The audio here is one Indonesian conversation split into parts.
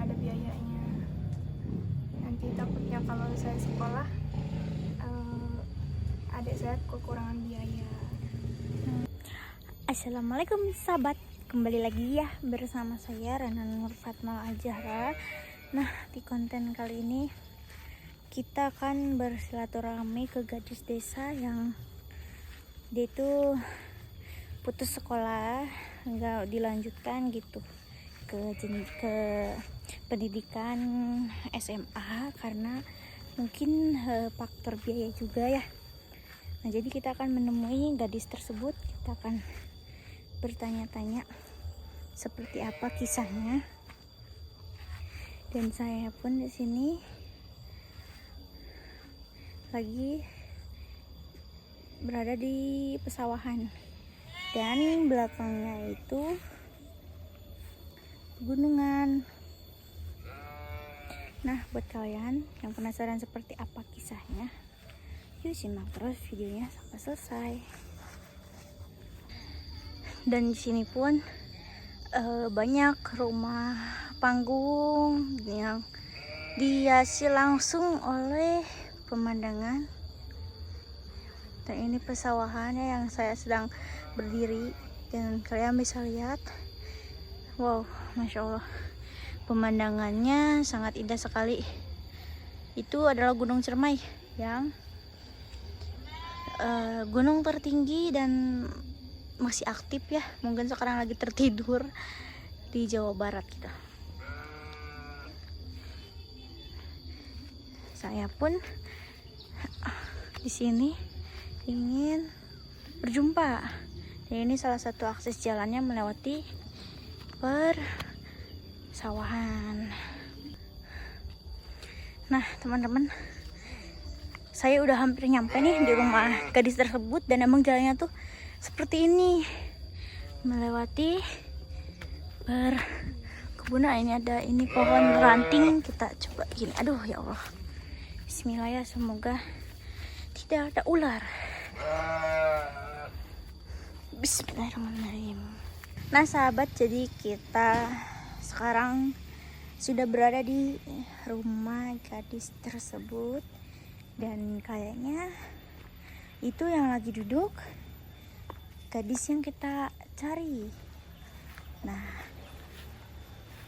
nggak ada biayanya. Nanti takutnya kalau saya sekolah adik saya kekurangan biaya. Assalamualaikum sahabat, kembali lagi ya bersama saya Rana Nur Fatma Al-Zahra. Nah, di konten kali ini kita akan bersilaturahmi ke gadis desa yang dia itu putus sekolah, nggak dilanjutkan gitu ke pendidikan SMA karena mungkin faktor biaya juga ya. Nah, jadi kita akan menemui gadis tersebut, kita akan bertanya-tanya seperti apa kisahnya. Dan saya pun di sini lagi berada di pesawahan dan belakangnya itu pegunungan. Nah, buat kalian yang penasaran seperti apa kisahnya, yuk simak terus videonya sampai selesai. Dan di sini pun banyak rumah panggung yang dihiasi langsung oleh pemandangan. Dan ini pesawahannya yang saya sedang berdiri dan kalian bisa lihat. Wow, masya Allah, pemandangannya sangat indah sekali. Itu adalah Gunung Ciremai yang gunung tertinggi dan masih aktif ya. Mungkin sekarang lagi tertidur di Jawa Barat gitu. Saya pun di sini ingin berjumpa. Dan ini salah satu akses jalannya melewati persawahan. Nah, teman-teman, saya udah hampir nyampe nih di rumah gadis tersebut dan emang jalannya tuh seperti ini, melewati perkebunan. Ini ada ini pohon ranting, kita coba gini. Aduh ya Allah, bismillah ya, semoga tidak ada ular. Bismillahirrahmanirrahim. Nah sahabat, jadi kita sekarang sudah berada di rumah gadis tersebut dan kayaknya itu yang lagi duduk gadis yang kita cari. Nah,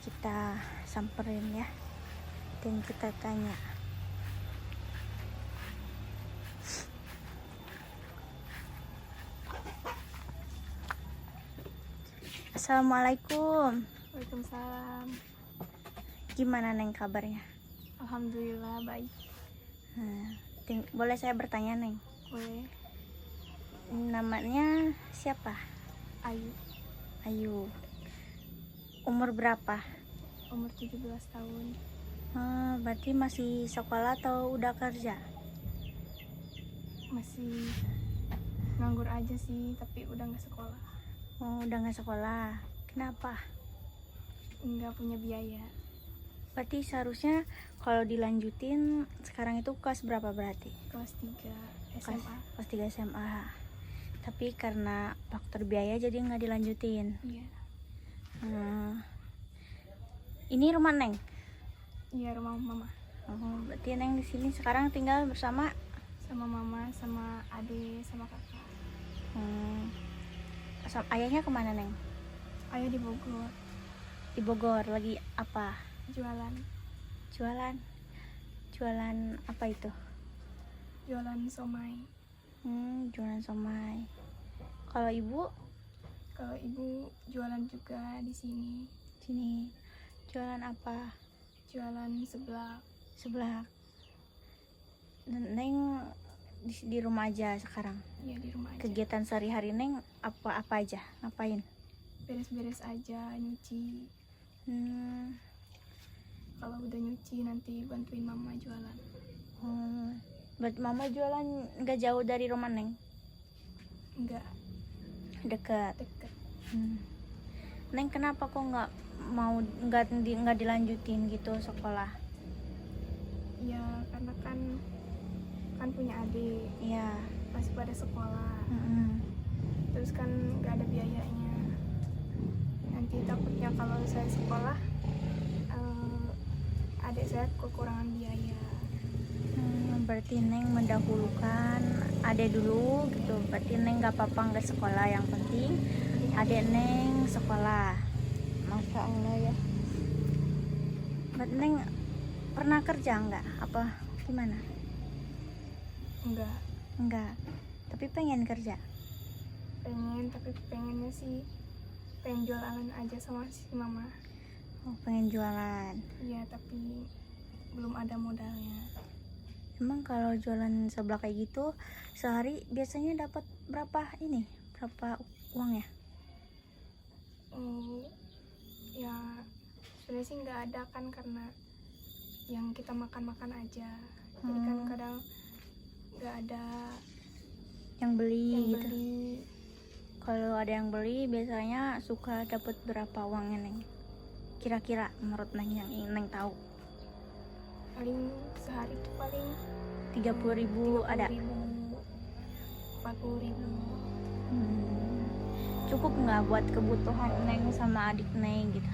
kita samperin ya dan kita tanya. Assalamualaikum. Waalaikumsalam. Gimana Neng kabarnya? Alhamdulillah baik. Boleh saya bertanya Neng? Boleh. Namanya siapa? Ayu. Ayu. Umur berapa? Umur 17 tahun. Berarti masih sekolah atau udah kerja? Masih nganggur aja sih, tapi udah nggak sekolah. Oh, udah nggak sekolah. Kenapa? Nggak punya biaya. Berarti seharusnya kalau dilanjutin sekarang itu kelas berapa berarti? Kelas 3 SMA. Kelas 3 SMA. Tapi karena faktor biaya jadi nggak dilanjutin. Iya. Ini rumah Neng? Iya, rumah mama. Oh, berarti Neng di sini sekarang tinggal bersama? Sama mama, sama adik, sama kakak. Ayahnya kemana Neng? Ayah di Bogor. Di Bogor lagi apa? Jualan. Jualan apa itu? Jualan somai. Jualan somai. Kalau ibu? Kalau ibu jualan juga di sini. Sini. Jualan apa? Jualan seblak. Neng di rumah aja sekarang? Iya, di rumah aja. Kegiatan sehari-hari Neng apa aja? Ngapain? Beres-beres aja, nyuci. Kalau udah nyuci nanti bantuin mama jualan. Berarti mama jualan nggak jauh dari rumah Neng? Enggak, Dekat. deket. Neng kenapa kok nggak dilanjutin gitu sekolah? Ya karena kan punya adik. Iya. Masih pada sekolah. Terus kan nggak ada biayanya. Nanti takutnya kalau saya sekolah saya kekurangan biaya. Berarti Neng mendahulukan adek dulu gitu. Berarti Neng gak apa-apa nggak sekolah, yang penting adek Neng sekolah. Masya Allah ya. Berarti Neng pernah kerja nggak? Apa gimana? Enggak. Tapi pengen kerja. Pengen, tapi pengennya sih pengen jualan aja sama si mama. Oh, pengen jualan. Iya, tapi belum ada modalnya. Emang kalau jualan sebelah kayak gitu sehari biasanya dapat berapa uang ya? Ya sebenarnya sih nggak ada kan, karena yang kita makan aja. Jadi kan kadang nggak ada Yang beli yang gitu. beli. Kalau ada yang beli biasanya suka dapat berapa uangnya Neng? Kira-kira menurut Neng yang Neng tahu. Paling sehari itu paling 30.000 ada. 40.000. Cukup nggak buat kebutuhan Neng sama adik Neng gitu?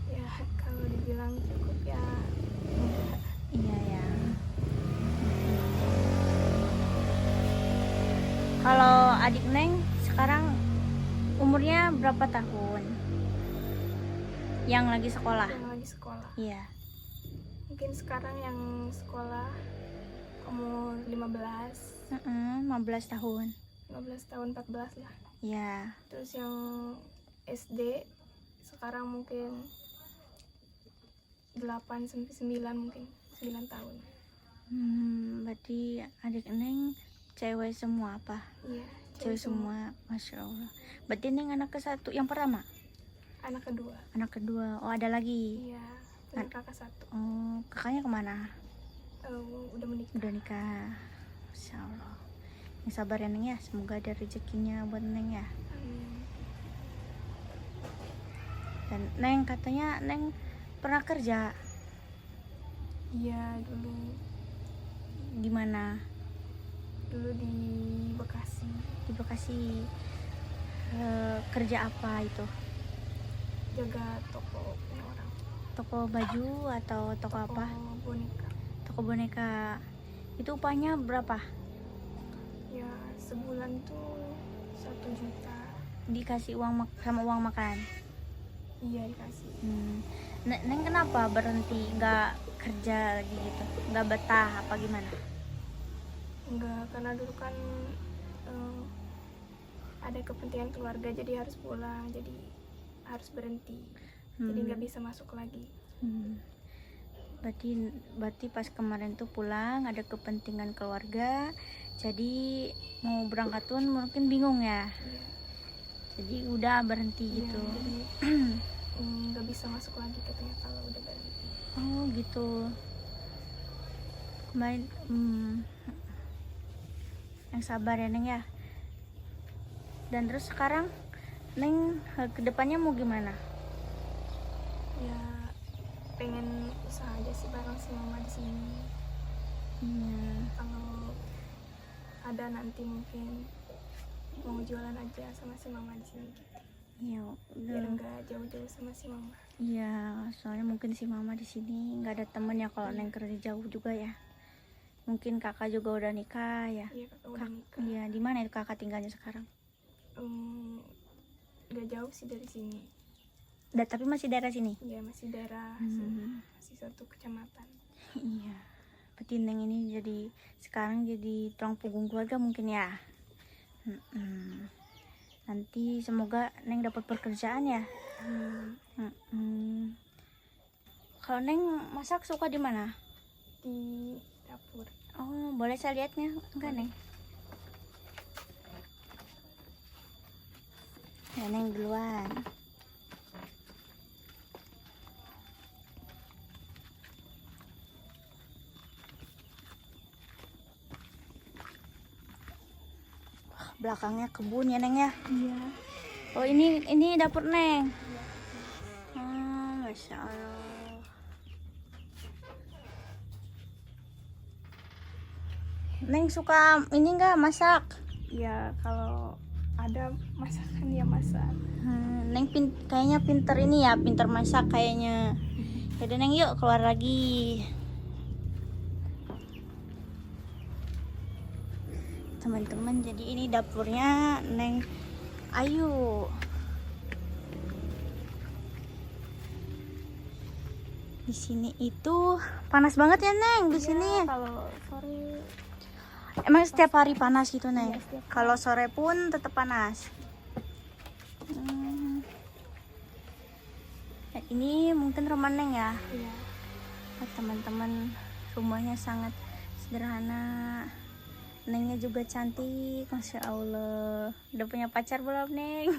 Ya kalau dibilang cukup ya enggak. Iya ya. Kalau adik Neng sekarang umurnya berapa tahun? Yang lagi sekolah? Yang lagi sekolah. Iya. Mungkin sekarang yang sekolah umur 15 tahun. 15 tahun, 14 lah. Iya. Terus yang SD sekarang mungkin 8 sampai 9, mungkin 9 tahun. Berarti adik Neng cewek semua apa? Iya, Cewek semua. Masya Allah. Berarti Neng anak ke satu, yang pertama? Anak kedua. Anak kedua. Oh, ada lagi. Iya, punya kakak satu. Oh, kakaknya kemana? Udah menikah. Udah nikah. Masya Allah. Yang sabar ya Neng ya. Semoga ada rezekinya buat Neng ya. Amin. Dan Neng katanya Neng pernah kerja. Iya, dulu Gimana? di Bekasi. Di Bekasi. Kerja apa itu? Jaga toko punya orang. Toko baju atau toko apa? Boneka. Toko boneka. Itu upahnya berapa? Ya sebulan tuh 1 juta. Dikasih uang sama uang makan? Iya, dikasih. Neng kenapa berhenti nggak kerja lagi gitu? Nggak betah apa gimana? Enggak, karena dulu kan ada kepentingan keluarga, jadi harus pulang, jadi harus berhenti. Jadi nggak bisa masuk lagi. Berarti pas kemarin tuh pulang ada kepentingan keluarga, jadi mau berangkat tuh mungkin bingung ya. Iya. Jadi udah berhenti Iya, gitu. jadi nggak bisa masuk lagi katanya kalau udah berhenti. Oh gitu. Kemarin yang sabar ya Neng ya. Dan terus sekarang Neng kedepannya mau gimana? Ya pengen usaha aja sih bareng si mama di sini. Kalau ada nanti mungkin mau jualan aja sama si mama di sini gitu. Iya, Biar nggak jauh-jauh sama si mama. iya, soalnya mungkin si mama di sini nggak ada temennya kalau Neng kerja jauh juga ya. Mungkin kakak juga udah nikah ya. Iya, kakak udah nikah. Iya, di mana itu kakak tinggalnya sekarang? Nggak jauh sih dari sini. Tapi masih daerah sini. Iya, masih daerah sini. Masih satu kecamatan. Iya. Berarti Neng ini sekarang jadi tulang punggung keluarga mungkin ya. Nanti semoga Neng dapat pekerjaan ya. Kalau Neng masak suka di mana? Di dapur. Oh, boleh saya lihatnya? Enggak Neng? Ya, Neng duluan. Belakangnya kebun ya Neng ya. Iya. Oh ini dapur Neng. Masya Allah. Neng suka ini nggak masak? Ya kalau ada masakan ya masak. Neng kayaknya pinter ini ya, pinter masak kayaknya. Ya Yaudah Neng, yuk keluar lagi. Teman-teman, jadi ini dapurnya Neng Ayu. Di sini itu panas banget ya Neng di sini. Kalau sore Emang setiap hari panas gitu Neng? Iya, setiap hari. Kalau sore pun tetap panas. Nah, ini mungkin rumah Neng ya. iya. Nah, teman-teman, rumahnya sangat sederhana. Nengnya juga cantik, masya Allah. Udah punya pacar belum Neng?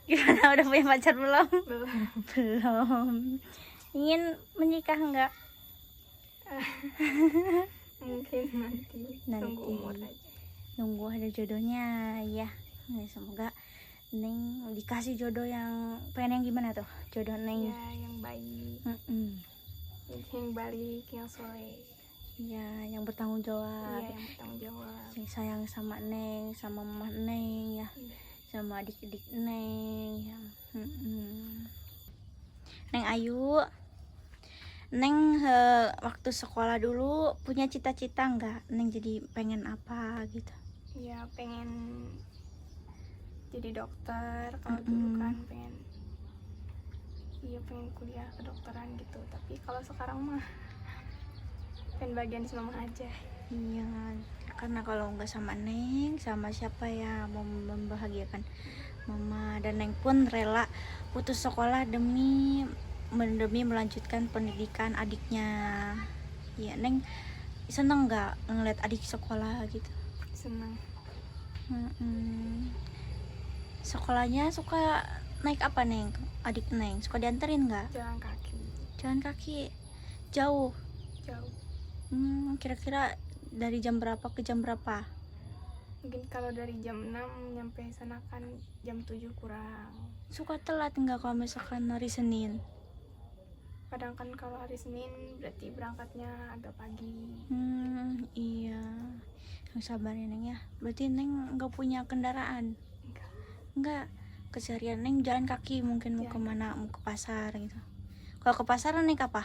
Gimana, udah punya pacar belum? Belum. Belum. Ingin menikah enggak? Mungkin nanti. Tunggu umur aja. Nunggu ada jodohnya ya. Nah, semoga Neng dikasih jodoh yang pengen yang gimana tuh? Jodoh Neng. Ya, yang baik, yang balik, yang soleh. Ya, yang bertanggung jawab. Iya, yang bertanggung jawab. Yang sayang sama Neng, sama mama Neng ya. Iya. Sama adik-adik Neng ya. Neng Ayu, Neng waktu sekolah dulu punya cita-cita nggak? Neng jadi pengen apa gitu? Ya, pengen jadi dokter. Kalau dulu kan pengen kuliah kedokteran gitu. Tapi kalau sekarang mah pengen bagian sama mama aja. Iya, karena kalau nggak sama Neng, sama siapa ya mau membahagiakan Mama. Dan Neng pun rela putus sekolah demi melanjutkan pendidikan adiknya. Ya, Neng seneng nggak ngeliat adik sekolah gitu? Senang. Sekolahnya suka naik apa Neng? Adik Neng suka dianterin nggak? Jalan kaki. Jalan kaki jauh. Jauh. Kira-kira dari jam berapa ke jam berapa? Mungkin kalau dari jam 6 nyampe sana kan jam 7 kurang. Suka telat nggak kalau misalkan hari Senin? Kadang kan kalau hari Senin berarti berangkatnya agak pagi. Iya. Yang sabar ya Neng ya. Berarti Neng nggak punya kendaraan? Enggak. Keseharian Neng jalan kaki, mungkin mau kemana? Mau ke pasar gitu. Kalau ke pasar naik apa?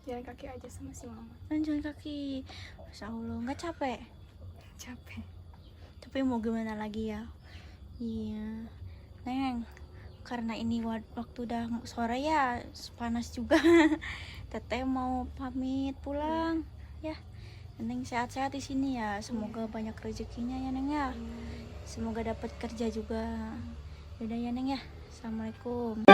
Jalan kaki aja sama si mama. Jalan kaki. Masya Allah, nggak capek? Capek. Tapi mau gimana lagi ya. Iya Neng, karena ini waktu udah sore ya, panas juga. Teteh mau pamit pulang ya. Neng sehat-sehat di sini ya, semoga banyak rezekinya ya Neng ya, semoga dapat kerja juga. Yaudah ya Neng ya, assalamualaikum.